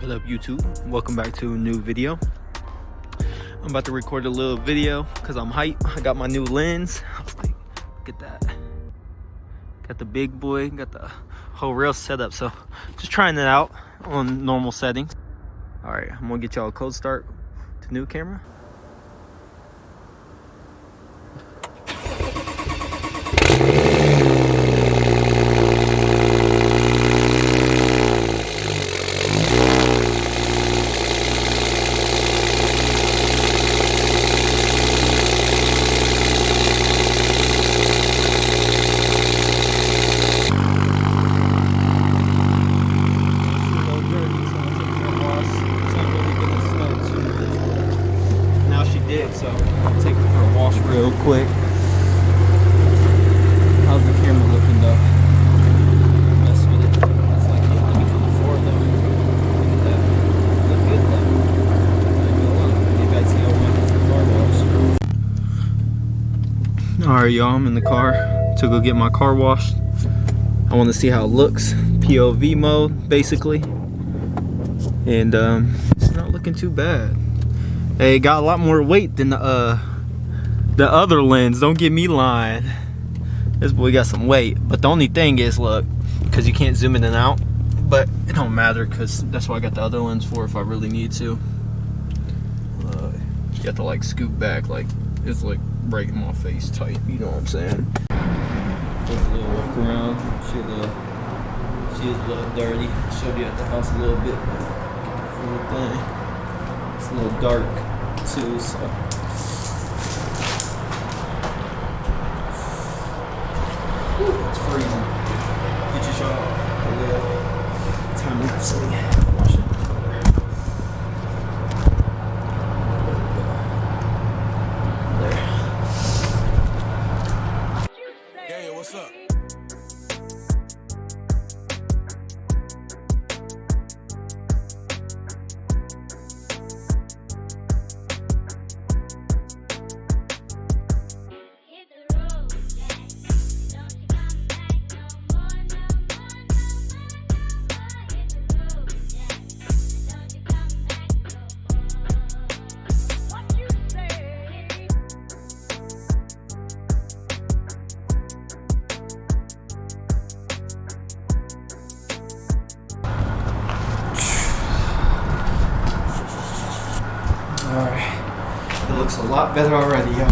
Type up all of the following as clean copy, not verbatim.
What up, YouTube? Welcome back to a new video. I'm about to record a little video because I'm hype. I got my new lens. I was like, look at that. Got the big boy, got the whole rail setup. So just trying it out on normal settings. All right, I'm gonna get y'all a cold start to new camera. So I'll take it for a wash real quick. How's the camera looking though? Mess with it. It's like hitting me to the floor though. Look at that. Look good though. Maybe I'd see how much car wash. Alright y'all, I'm in the car to go get my car washed. I want to see how it looks. POV mode basically. And it's not looking too bad. Hey, it got a lot more weight than the other lens. Don't get me lying. This boy got some weight. But the only thing is, look, because you can't zoom in and out. But it don't matter because that's what I got the other lens for if I really need to. You have to like scoot back, like it's like right in my face tight. You know what I'm saying? Just a little walk around. She is a little dirty. Showed you at the house a little bit. But get the full thing. It's a little dark too, so it's freezing. Get your shot. Time lapsely. Wash it. There. Hey, what's up? Alright, it looks a lot better already, y'all.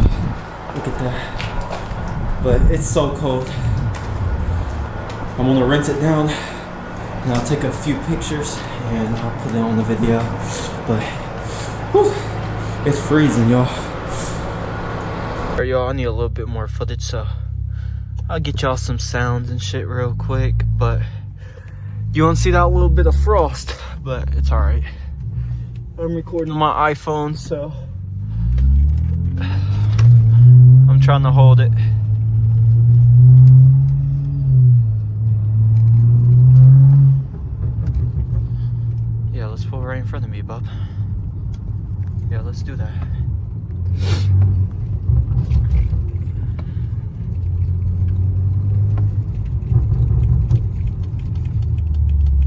Look at that. But it's so cold. I'm gonna rinse it down and I'll take a few pictures and I'll put it on the video. But whew, it's freezing, y'all. Alright, y'all, I need a little bit more footage, so I'll get y'all some sounds and shit real quick. But you won't see that little bit of frost, but it's alright. I'm recording on my iPhone, so I'm trying to hold it. Yeah, let's pull right in front of me, bub. Yeah, let's do that.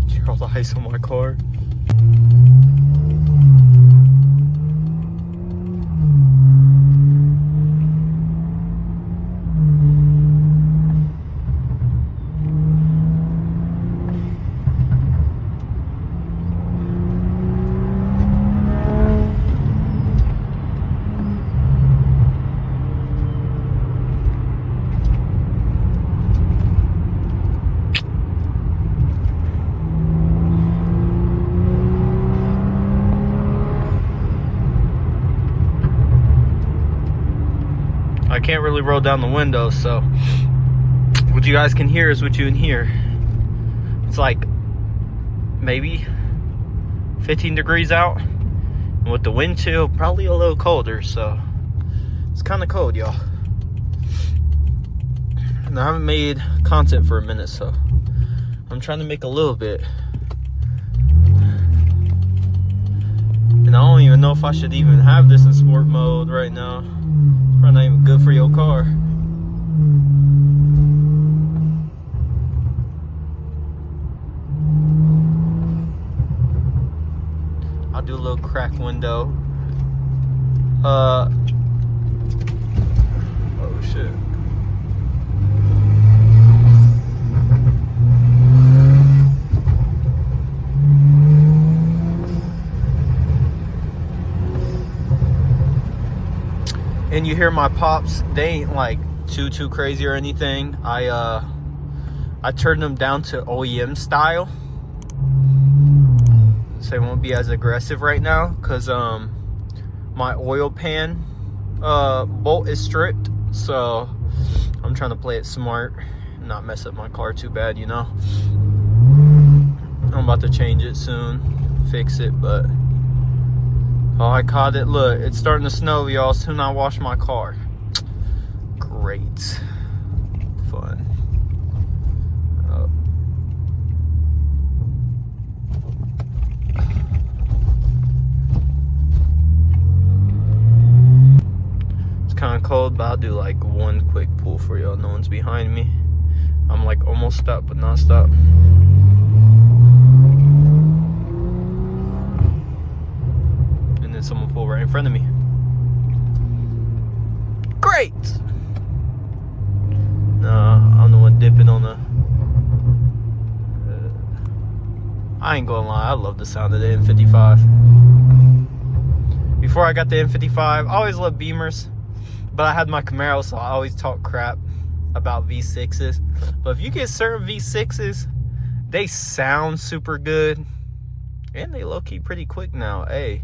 Hear all the ice on my car. I can't really roll down the window, so what you guys can hear is what you can hear. It's like maybe 15 degrees out, and with the wind chill, probably a little colder, so it's kind of cold, y'all. And I haven't made content for a minute, so I'm trying to make a little bit. And I don't even know if I should even have this in sport mode right now. It's probably not even good for your car. little crack window. Oh shit. And you hear my pops, they ain't like too crazy or anything. I turned them down to OEM style, so they won't be as aggressive right now, because my oil pan bolt is stripped, so I'm trying to play it smart, not mess up my car too bad, you know. I'm about to change it soon, fix it, but oh, I caught it. Look, it's starting to snow, y'all. Soon I wash my car. Great. Fun. Oh. It's kind of cold, but I'll do like one quick pull for y'all. No one's behind me. I'm like almost stopped, but not stopped. Someone pull right in front of me. Great! Nah, I'm the one dipping on the... I ain't gonna lie, I love the sound of the N55. Before I got the N55, I always loved Beamers, but I had my Camaro, so I always talk crap about V6s. But if you get certain V6s, they sound super good, and they low-key pretty quick now. Hey,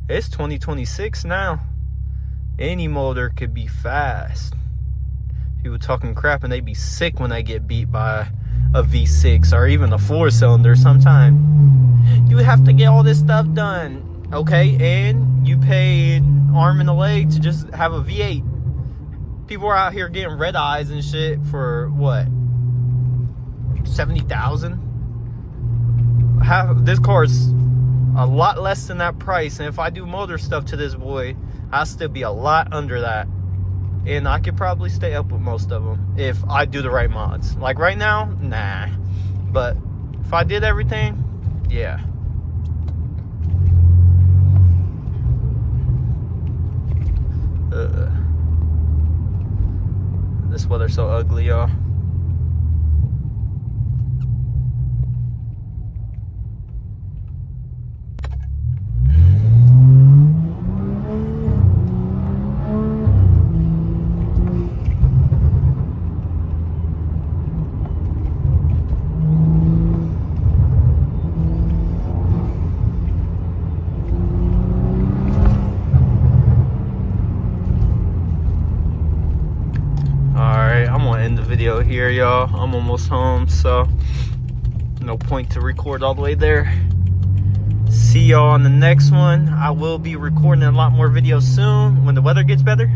it's 2026 now. Any motor could be fast. People talking crap and they be sick when they get beat by a V6 or even a 4-cylinder sometime. You have to get all this stuff done. Okay, and you paid arm and a leg to just have a V8. People are out here getting red eyes and shit for what? 70,000? This car's a lot less than that price, and if I do motor stuff to this boy, I'll still be a lot under that, and I could probably stay up with most of them if I do the right mods. Like right now, nah, but if I did everything, yeah. This weather's so ugly, y'all. End the video here, y'all. I'm almost home, so no point to record all the way there. See y'all on the next one. I will be recording a lot more videos soon when the weather gets better.